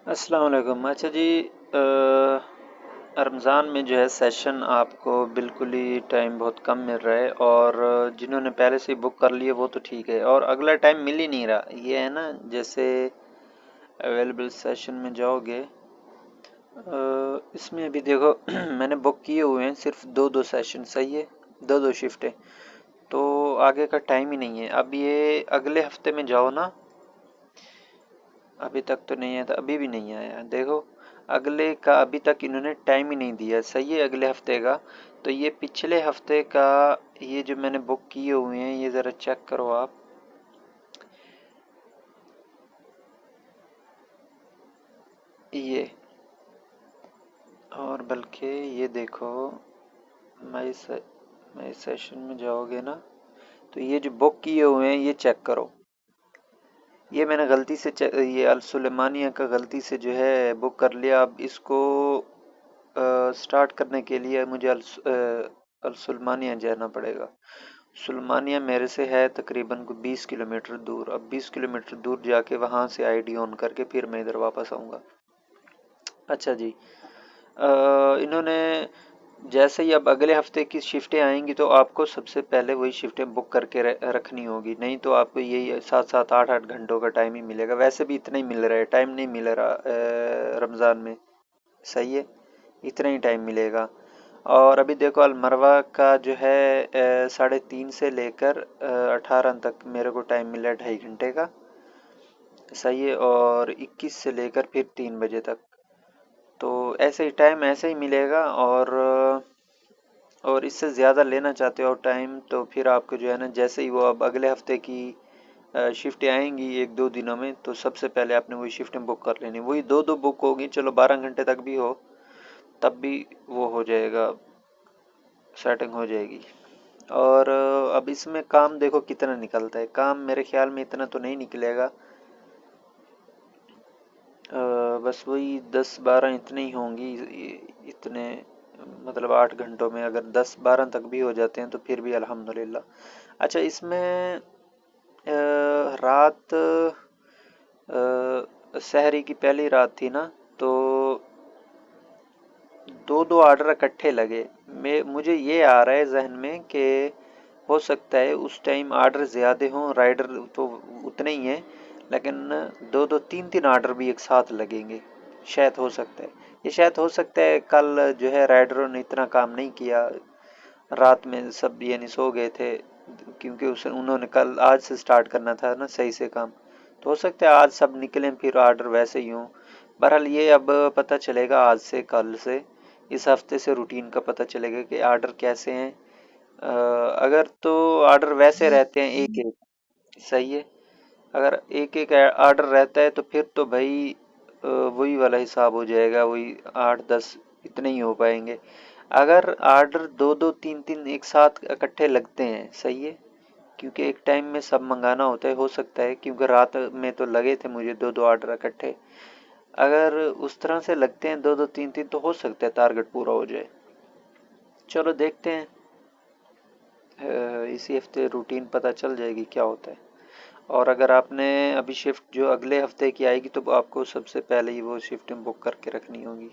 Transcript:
अस्सलाम वालेकुम। अच्छा जी, रमज़ान में जो है सेशन आपको बिल्कुल ही टाइम बहुत कम मिल रहा है, और जिन्होंने पहले से बुक कर लिए वो तो ठीक है, और अगला टाइम मिल ही नहीं रहा। ये है ना, जैसे अवेलेबल सेशन में जाओगे, इसमें अभी देखो मैंने बुक किए हुए हैं सिर्फ दो दो सेशन, सही है, दो दो शिफ्टें। तो आगे का टाइम ही नहीं है। अब ये अगले हफ्ते में जाओ ना, अभी तक तो नहीं आया था, अभी भी नहीं आया, देखो अगले का अभी तक इन्होंने टाइम ही नहीं दिया, सही है, अगले हफ्ते का। तो ये पिछले हफ्ते का, ये जो मैंने बुक किए हुए हैं ये ज़रा चेक करो आप। ये, और बल्कि ये देखो, मई से मई सेशन में जाओगे ना, तो ये जो बुक किए हुए हैं ये चेक करो। ये मैंने गलती से ये अल सुलेमानिया का गलती से जो है बुक कर लिया। अब इसको स्टार्ट करने के लिए मुझे अल सुलेमानिया जाना पड़ेगा। सुलेमानिया मेरे से है तकरीबन को 20 किलोमीटर दूर। अब 20 किलोमीटर दूर जाके वहाँ से आईडी ऑन करके फिर मैं इधर वापस आऊँगा। अच्छा जी, इन्होंने जैसे ही अब अगले हफ्ते की शिफ्टें आएंगी तो आपको सबसे पहले वही शिफ्टें बुक करके रखनी होगी, नहीं तो आपको यही 7-7 8-8 घंटों का टाइम ही मिलेगा। वैसे भी इतना ही मिल रहा है, टाइम नहीं मिल रहा रमज़ान में, सही है, इतना ही टाइम मिलेगा। और अभी देखो अलमरवा का जो है 3:30 से लेकर 18 तक मेरे को टाइम मिला है, 2.5 घंटे का, सही है, और 21 से लेकर फिर 3 बजे तक। तो ऐसे ही टाइम ऐसे ही मिलेगा। और इससे ज़्यादा लेना चाहते हो टाइम तो फिर आपको जो है ना, जैसे ही वो अब अगले हफ्ते की शिफ्टें आएंगी 1-2 दिनों में, तो सबसे पहले आपने वही शिफ्टें बुक कर लेनी। वही दो दो बुक होगी, चलो 12 घंटे तक भी हो तब भी वो हो जाएगा, सेटिंग हो जाएगी। और अब इसमें काम देखो कितना निकलता है। काम मेरे ख्याल में इतना तो नहीं निकलेगा, बस वही 10-12 इतने ही होंगी, इतने, मतलब 8 घंटों में अगर 10-12 तक भी हो जाते हैं तो फिर भी अल्हम्दुलिल्लाह। अच्छा, इसमें रात सहरी की पहली रात थी ना, तो दो दो ऑर्डर इकट्ठे लगे। मैं मुझे ये आ रहा है जहन में कि हो सकता है उस टाइम ऑर्डर ज़्यादा हों, राइडर तो उतने ही हैं, लेकिन दो दो तीन तीन ऑर्डर भी एक साथ लगेंगे, शायद हो सकता है। ये शायद हो सकता है कल जो है राइडरों ने इतना काम नहीं किया, रात में सब यानी सो गए थे, क्योंकि उस उन्होंने कल आज से स्टार्ट करना था ना सही से काम। तो हो सकता है आज सब निकलें फिर ऑर्डर वैसे ही हों। बहरहाल ये अब पता चलेगा आज से, कल से, इस हफ्ते से रूटीन का पता चलेगा कि ऑर्डर कैसे हैं। अगर तो ऑर्डर वैसे रहते हैं एक एक, सही है, अगर एक एक ऑर्डर रहता है तो फिर तो भाई वही वाला हिसाब हो जाएगा, वही 8-10 इतने ही हो पाएंगे। अगर ऑर्डर दो दो तीन तीन एक साथ इकट्ठे लगते हैं, सही है, क्योंकि एक टाइम में सब मंगाना होता है, हो सकता है, क्योंकि रात में तो लगे थे मुझे दो दो ऑर्डर इकट्ठे। अगर उस तरह से लगते हैं दो दो तीन तीन तो हो सकता है टारगेट पूरा हो जाए। चलो देखते हैं, इसी हफ्ते रूटीन पता चल जाएगी क्या होता है। और अगर आपने अभी शिफ्ट जो अगले हफ्ते की आएगी तो आपको सबसे पहले ही वो शिफ्ट बुक करके रखनी होगी।